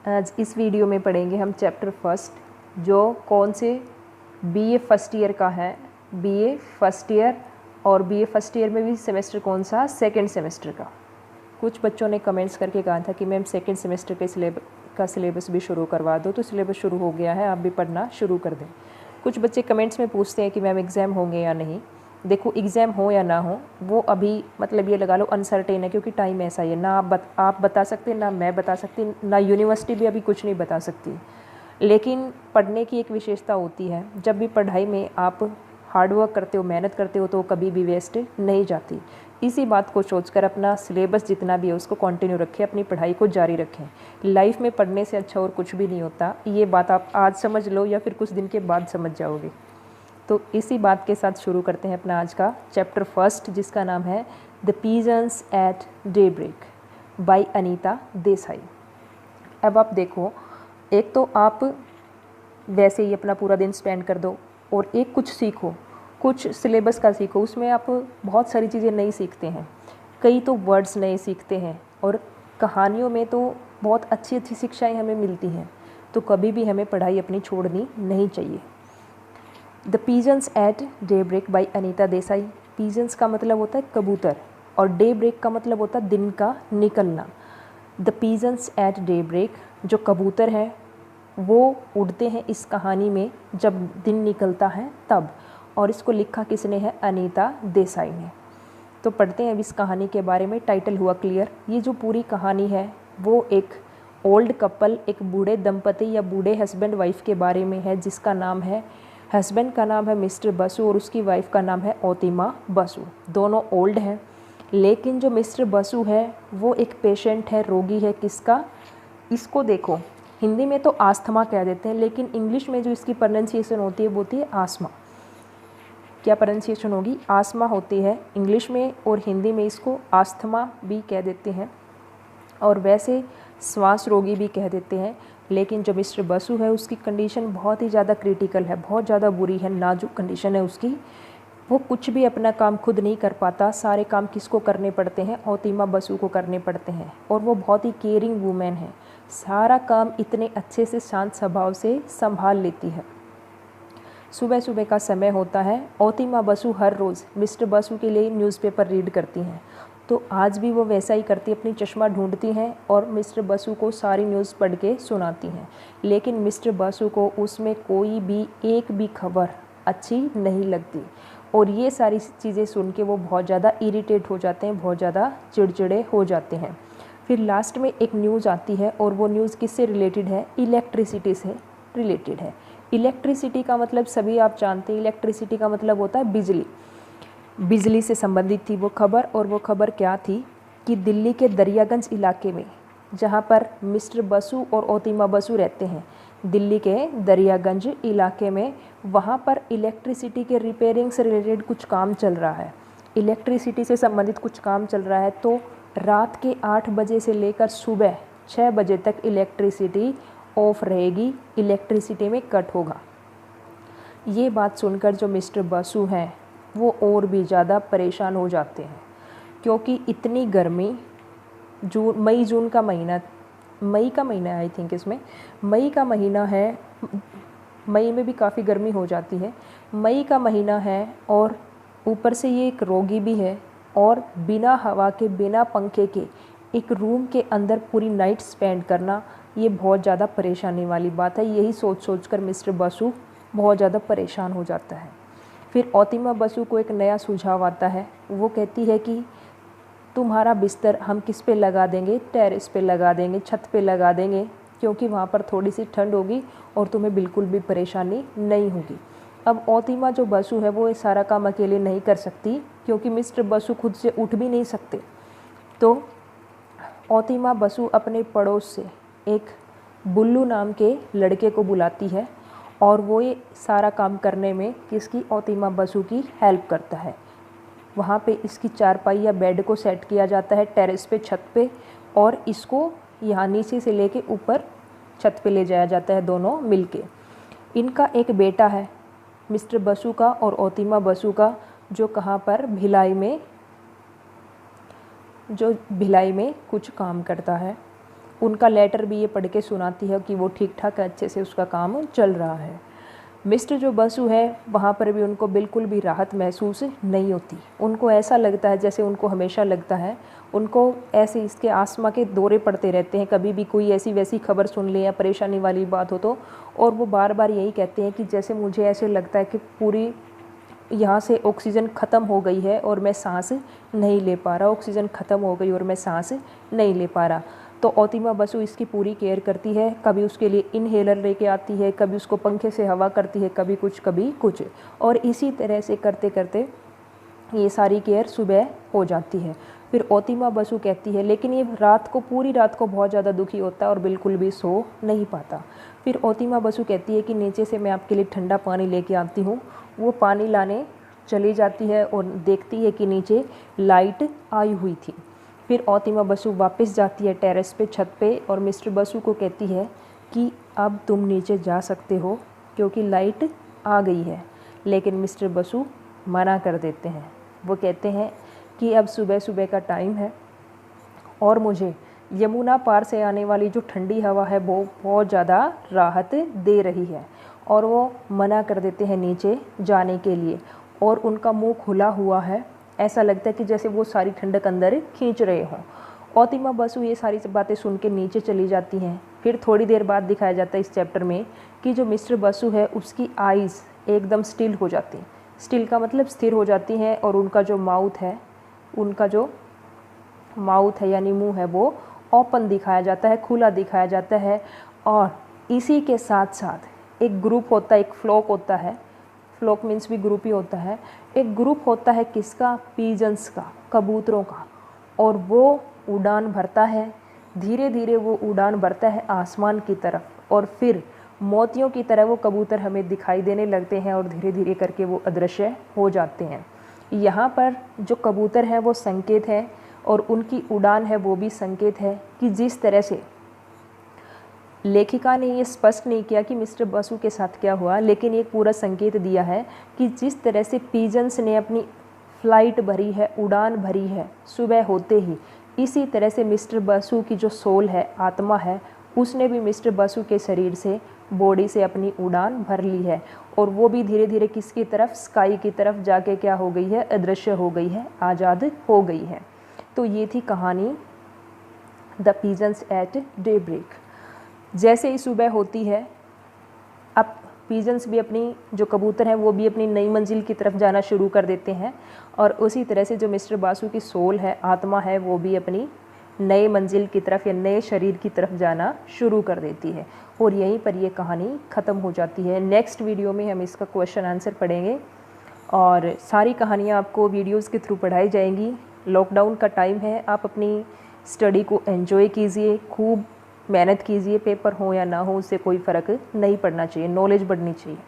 आज इस वीडियो में पढ़ेंगे हम चैप्टर फर्स्ट, जो कौन से बीए फर्स्ट ईयर का है। बीए फर्स्ट ईयर, और बीए फर्स्ट ईयर में भी सेमेस्टर कौन सा, सेकंड सेमेस्टर का। कुछ बच्चों ने कमेंट्स करके कहा था कि मैम सेकंड सेमेस्टर के सिलेबस भी शुरू करवा दो, तो सिलेबस शुरू हो गया है, आप भी पढ़ना शुरू कर दें। कुछ बच्चे कमेंट्स में पूछते हैं कि मैम एग्ज़ाम होंगे या नहीं। देखो, एग्ज़ाम हो या ना हो वो अभी मतलब ये लगा लो अनसर्टेन है, क्योंकि टाइम ऐसा ही है ना। आप बता सकते, ना मैं बता सकती, ना यूनिवर्सिटी भी अभी कुछ नहीं बता सकती। लेकिन पढ़ने की एक विशेषता होती है, जब भी पढ़ाई में आप हार्डवर्क करते हो, मेहनत करते हो, तो कभी भी वेस्ट नहीं जाती। इसी बात को सोचकर अपना सिलेबस जितना भी है उसको कंटिन्यू रखें, अपनी पढ़ाई को जारी रखें। लाइफ में पढ़ने से अच्छा और कुछ भी नहीं होता। ये बात आप आज समझ लो या फिर कुछ दिन के बाद समझ जाओगे। तो इसी बात के साथ शुरू करते हैं अपना आज का चैप्टर फर्स्ट, जिसका नाम है the pigeons at daybreak by Anita Desai. अब आप देखो, एक तो आप वैसे ही अपना पूरा दिन स्पेंड कर दो और एक कुछ सीखो, कुछ सिलेबस का सीखो। उसमें आप बहुत सारी चीज़ें नई सीखते हैं, कई तो वर्ड्स नए सीखते हैं, और कहानियों में तो बहुत अच्छी अच्छी शिक्षाएं हमें मिलती हैं। तो कभी भी हमें पढ़ाई अपनी छोड़नी नहीं चाहिए। The pigeons at daybreak by Anita Desai. Pigeons का मतलब होता है कबूतर, और डे ब्रेक का मतलब होता है दिन का निकलना। The pigeons at daybreak, जो कबूतर हैं वो उड़ते हैं इस कहानी में जब दिन निकलता है तब। और इसको लिखा किसने है, अनीता देसाई ने। तो पढ़ते हैं अब इस कहानी के बारे में। टाइटल हुआ क्लियर। ये जो पूरी कहानी है वो एक ओल्ड कपल, एक बूढ़े दंपति या बूढ़े हस्बैंड वाइफ के बारे में है, जिसका नाम है, हस्बैंड का नाम है मिस्टर बसु और उसकी वाइफ का नाम है ओतिमा बसु। दोनों ओल्ड हैं, लेकिन जो मिस्टर बसु है वो एक पेशेंट है, रोगी है। किसका, इसको देखो, हिंदी में तो आस्थमा कह देते हैं, लेकिन इंग्लिश में जो इसकी प्रोनाउंसिएशन होती है वो होती है आस्मा। क्या प्रोनाउंसिएशन होगी, आस्मा होती है इंग्लिश में, और हिंदी में इसको आस्थमा भी कह देते हैं, और वैसे श्वास रोगी भी कह देते हैं। लेकिन जो मिस्टर बसु है उसकी कंडीशन बहुत ही ज़्यादा क्रिटिकल है, बहुत ज़्यादा बुरी है, नाजुक कंडीशन है उसकी। वो कुछ भी अपना काम खुद नहीं कर पाता, सारे काम किसको करने पड़ते हैं, ओतिमा बसु को करने पड़ते हैं। और वो बहुत ही केयरिंग वूमेन है, सारा काम इतने अच्छे से शांत स्वभाव से संभाल लेती है। सुबह सुबह का समय होता है, ओतिमा बसु हर रोज़ मिस्टर बसु के लिए न्यूज़पेपर रीड करती हैं। तो आज भी वो वैसा ही करती, अपनी चश्मा ढूंढती हैं और मिस्टर बसु को सारी न्यूज़ पढ़ के सुनाती हैं। लेकिन मिस्टर बसु को उसमें कोई भी एक भी खबर अच्छी नहीं लगती, और ये सारी चीज़ें सुन के वो बहुत ज़्यादा इरिटेट हो जाते हैं, बहुत ज़्यादा चिड़चिड़े हो जाते हैं। फिर लास्ट में एक न्यूज़ आती है, और वो न्यूज़ किससे रिलेटेड है, इलेक्ट्रिसिटी से रिलेटेड है। इलेक्ट्रिसिटी का मतलब सभी आप जानते हैं, इलेक्ट्रिसिटी का मतलब होता है बिजली। बिजली से संबंधित थी वो खबर, और वो खबर क्या थी कि दिल्ली के दरियागंज इलाके में, जहाँ पर मिस्टर बसु और ओतिमा बसु रहते हैं, दिल्ली के दरियागंज इलाके में, वहाँ पर इलेक्ट्रिसिटी के रिपेयरिंग से रिलेटेड कुछ काम चल रहा है। इलेक्ट्रिसिटी से संबंधित कुछ काम चल रहा है। तो रात के 8 बजे से लेकर सुबह 6 बजे तक इलेक्ट्रिसिटी ऑफ रहेगी, इलेक्ट्रिसिटी में कट होगा। ये बात सुनकर जो मिस्टर बसु हैं वो और भी ज़्यादा परेशान हो जाते हैं, क्योंकि इतनी गर्मी, मई जून का महीना, मई का महीना है आई थिंक, इसमें मई का महीना है, मई में भी काफ़ी गर्मी हो जाती है, मई का महीना है, और ऊपर से ये एक रोगी भी है, और बिना हवा के, बिना पंखे के एक रूम के अंदर पूरी नाइट स्पेंड करना, ये बहुत ज़्यादा परेशानी वाली बात है। यही सोच सोच कर मिस्टर बसु बहुत ज़्यादा परेशान हो जाता है। फिर ओतिमा बसु को एक नया सुझाव आता है। वो कहती है कि तुम्हारा बिस्तर हम किस पे लगा देंगे, टेरेस पे लगा देंगे, छत पे लगा देंगे, क्योंकि वहाँ पर थोड़ी सी ठंड होगी और तुम्हें बिल्कुल भी परेशानी नहीं होगी। अब ओतिमा जो बसु है वो ये सारा काम अकेले नहीं कर सकती, क्योंकि मिस्टर बसु खुद से उठ भी नहीं सकते। तो ओतिमा बसु अपने पड़ोस से एक बुल्लू नाम के लड़के को बुलाती है, और वो ये सारा काम करने में किसकी, ओतिमा बसु की हेल्प करता है। वहाँ पे इसकी चारपाई या बेड को सेट किया जाता है टेरेस पे, छत पे, और इसको यहाँ नीचे से लेके ऊपर छत पे ले जाया जाता है, दोनों मिलके। इनका एक बेटा है मिस्टर बसु का और ओतिमा बसु का, जो कहाँ पर, भिलाई में, जो भिलाई में कुछ काम करता है। उनका लेटर भी ये पढ़ के सुनाती है कि वो ठीक ठाक अच्छे से उसका काम चल रहा है। मिस्टर जो बसु है वहाँ पर भी उनको बिल्कुल भी राहत महसूस नहीं होती। उनको ऐसा लगता है, जैसे उनको हमेशा लगता है, उनको ऐसे इसके आसमां के दौरे पड़ते रहते हैं, कभी भी कोई ऐसी वैसी खबर सुन ले या परेशानी वाली बात हो तो, और वो बार बार यही कहते हैं कि जैसे मुझे ऐसे लगता है कि पूरी यहाँ से ऑक्सीजन ख़त्म हो गई है और मैं सांस नहीं ले पा रहा, ऑक्सीजन ख़त्म हो गई और मैं सांस नहीं ले पा रहा। तो ओतिमा बसु इसकी पूरी केयर करती है, कभी उसके लिए इनहेलर लेके आती है, कभी उसको पंखे से हवा करती है, कभी कुछ, और इसी तरह से करते करते ये सारी केयर सुबह हो जाती है। फिर ओतिमा बसु कहती है, लेकिन ये पूरी रात को बहुत ज़्यादा दुखी होता है और बिल्कुल भी सो नहीं पाता। फिर ओतिमा बसु कहती है कि नीचे से मैं आपके लिए ठंडा पानी लेके आती हूँ। वो पानी लाने चली जाती है और देखती है कि नीचे लाइट आई हुई थी। फिर ओतिमा बसु वापस जाती है टेरेस पे, छत पे, और मिस्टर बसु को कहती है कि अब तुम नीचे जा सकते हो क्योंकि लाइट आ गई है। लेकिन मिस्टर बसु मना कर देते हैं। वो कहते हैं कि अब सुबह सुबह का टाइम है और मुझे यमुना पार से आने वाली जो ठंडी हवा है वो बहुत ज़्यादा राहत दे रही है, और वो मना कर देते हैं नीचे जाने के लिए। और उनका मुंह खुला हुआ है, ऐसा लगता है कि जैसे वो सारी ठंडक अंदर खींच रहे हों। ओतिमा बसु ये सारी बातें सुन के नीचे चली जाती हैं। फिर थोड़ी देर बाद दिखाया जाता है इस चैप्टर में कि जो मिस्टर बसु है उसकी आइज़ एकदम स्टिल हो जाती, स्टिल का मतलब स्थिर हो जाती हैं, और उनका जो माउथ है यानी मुंह है वो ओपन दिखाया जाता है, खुला दिखाया जाता है। और इसी के साथ साथ एक ग्रुप होता है, एक फ्लॉक होता है, फ्लॉक मीन्स भी ग्रुप ही होता है। एक ग्रुप होता है किसका? पीजन्स का, कबूतरों का, और वो उड़ान भरता है। धीरे धीरे वो उड़ान भरता है आसमान की तरफ, और फिर मोतियों की तरह वो कबूतर हमें दिखाई देने लगते हैं और धीरे धीरे करके वो अदृश्य हो जाते हैं। यहाँ पर जो कबूतर हैं वो संकेत है, और उनकी उड़ान है वो भी संकेत है कि जिस तरह से लेखिका ने ये स्पष्ट नहीं किया कि मिस्टर बसु के साथ क्या हुआ, लेकिन एक पूरा संकेत दिया है कि जिस तरह से पीजन्स ने अपनी फ्लाइट भरी है, उड़ान भरी है सुबह होते ही, इसी तरह से मिस्टर बसु की जो सोल है, आत्मा है, उसने भी मिस्टर बसु के शरीर से, बॉडी से अपनी उड़ान भर ली है, और वो भी धीरे धीरे किसकी तरफ? स्काई की तरफ जाके क्या हो गई है? अदृश्य हो गई है, आज़ाद हो गई है। तो ये थी कहानी the pigeons at daybreak. जैसे ही सुबह होती है, अब पीजन्स भी अपनी, जो कबूतर हैं वो भी अपनी नई मंजिल की तरफ जाना शुरू कर देते हैं, और उसी तरह से जो मिस्टर बसु की सोल है, आत्मा है, वो भी अपनी नए मंजिल की तरफ या नए शरीर की तरफ जाना शुरू कर देती है। और यहीं पर ये कहानी ख़त्म हो जाती है। नेक्स्ट वीडियो में हम इसका क्वेश्चन आंसर पढ़ेंगे, और सारी कहानियाँ आपको वीडियोज़ के थ्रू पढ़ाई जाएंगी। लॉकडाउन का टाइम है, आप अपनी स्टडी को एंजॉय कीजिए, खूब मेहनत कीजिए, पेपर हो या ना हो उससे कोई फ़र्क नहीं पड़ना चाहिए, नॉलेज बढ़नी चाहिए।